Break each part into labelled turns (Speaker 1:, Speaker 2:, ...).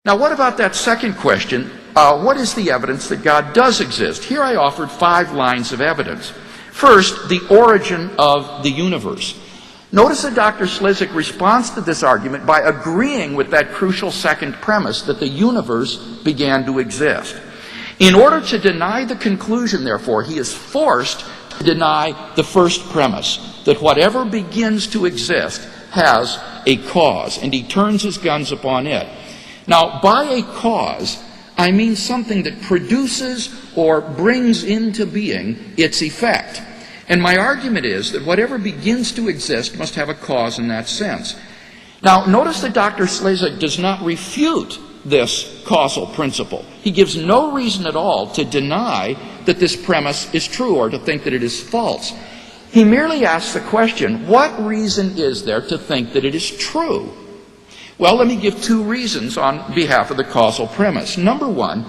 Speaker 1: Now, what about that second question? What is the evidence that God does exist? Here I offered 5 lines of evidence. First, the origin of the universe. Notice that Dr. Slizak responds to this argument by agreeing with that crucial second premise that the universe began to exist. In order to deny the conclusion, therefore, he is forced to deny the first premise, that whatever begins to exist has a cause, and he turns his guns upon it. Now, by a cause, I mean something that produces or brings into being its effect. And my argument is that whatever begins to exist must have a cause in that sense. Now, notice that Dr. Slizak does not refute this causal principle. He gives no reason at all to deny that this premise is true or to think that it is false. He merely asks the question, what reason is there to think that it is true? Well, let me give 2 reasons on behalf of the causal premise. Number 1,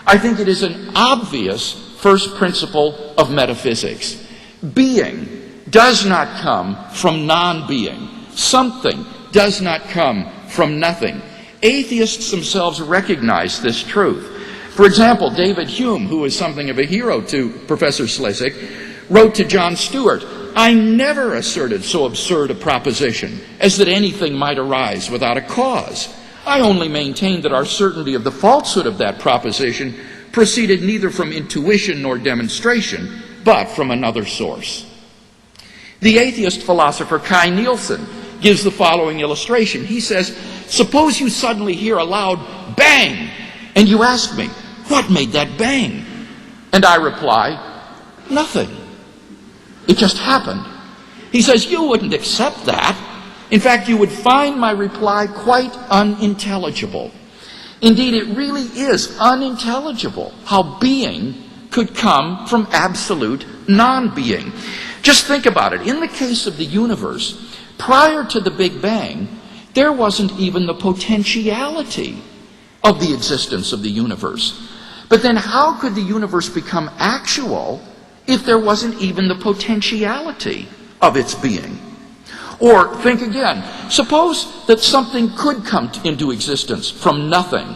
Speaker 1: I think it is an obvious first principle of metaphysics. Being does not come from non-being. Something does not come from nothing. Atheists themselves recognize this truth. For example, David Hume, who is something of a hero to Professor Slizak, wrote to John Stewart, "I never asserted so absurd a proposition as that anything might arise without a cause. I only maintained that our certainty of the falsehood of that proposition proceeded neither from intuition nor demonstration, but from another source." The atheist philosopher Kai Nielsen gives the following illustration. He says, suppose you suddenly hear a loud bang, and you ask me, what made that bang? And I reply, nothing. It just happened. He says, you wouldn't accept that. In fact, you would find my reply quite unintelligible. Indeed, it really is unintelligible how being could come from absolute non-being. Just think about it. In the case of the universe, prior to the Big Bang, there wasn't even the potentiality of the existence of the universe. But then how could the universe become actual if there wasn't even the potentiality of its being? Or think again. Suppose that something could come into existence from nothing.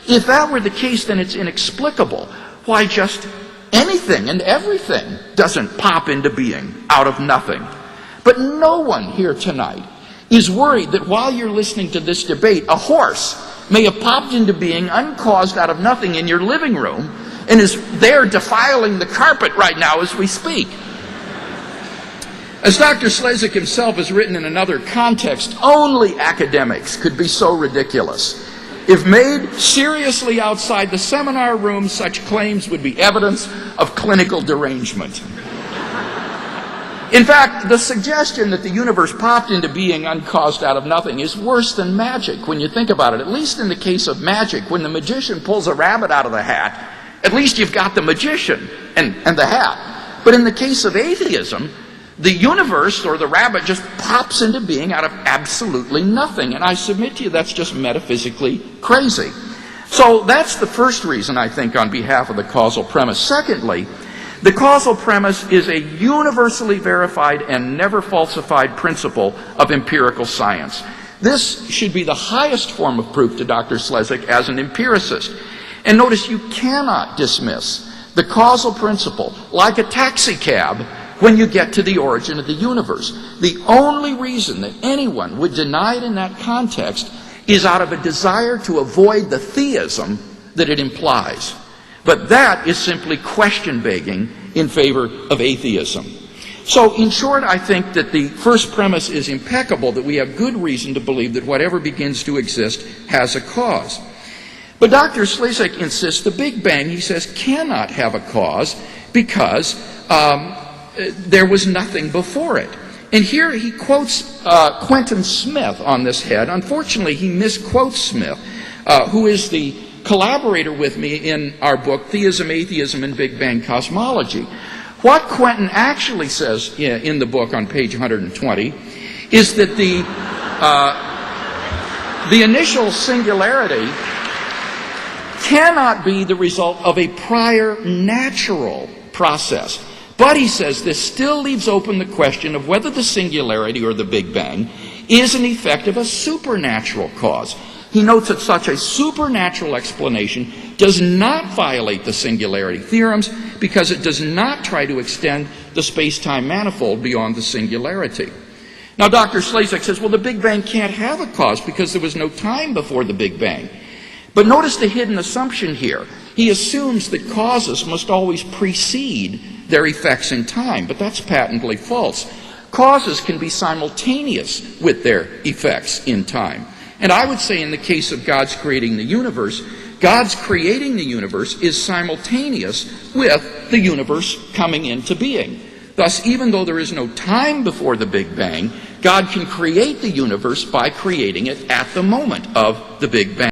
Speaker 1: If that were the case, then it's inexplicable why just anything and everything doesn't pop into being out of nothing. But no one here tonight is worried that while you're listening to this debate, a horse may have popped into being uncaused out of nothing in your living room and is there defiling the carpet right now as we speak. As Dr. Slizak himself has written in another context, only academics could be so ridiculous. If made seriously outside the seminar room, such claims would be evidence of clinical derangement. In fact, the suggestion that the universe popped into being uncaused out of nothing is worse than magic when you think about it. At least in the case of magic, when the magician pulls a rabbit out of the hat, at least you've got the magician and the hat. But in the case of atheism, the universe or the rabbit just pops into being out of absolutely nothing. And I submit to you that's just metaphysically crazy. So that's the first reason, I think, on behalf of the causal premise. Secondly, the causal premise is a universally verified and never falsified principle of empirical science. This should be the highest form of proof to Dr. Slizak as an empiricist. And notice you cannot dismiss the causal principle like a taxi cab when you get to the origin of the universe. The only reason that anyone would deny it in that context is out of a desire to avoid the theism that it implies. But that is simply question-begging in favor of atheism. So, in short, I think that the first premise is impeccable, that we have good reason to believe that whatever begins to exist has a cause. But Dr. Slizak insists the Big Bang, he says, cannot have a cause because there was nothing before it. And here he quotes Quentin Smith on this head. Unfortunately, he misquotes Smith, who is the collaborator with me in our book, Theism, Atheism, and Big Bang Cosmology. What Quentin actually says in the book on page 120 is that the initial singularity cannot be the result of a prior natural process. But, he says, this still leaves open the question of whether the singularity or the Big Bang is an effect of a supernatural cause. He notes that such a supernatural explanation does not violate the singularity theorems because it does not try to extend the space-time manifold beyond the singularity. Now, Dr. Slezak says, well, the Big Bang can't have a cause because there was no time before the Big Bang. But notice the hidden assumption here. He assumes that causes must always precede their effects in time, but that's patently false. Causes can be simultaneous with their effects in time. And I would say in the case of God's creating the universe, God's creating the universe is simultaneous with the universe coming into being. Thus, even though there is no time before the Big Bang, God can create the universe by creating it at the moment of the Big Bang.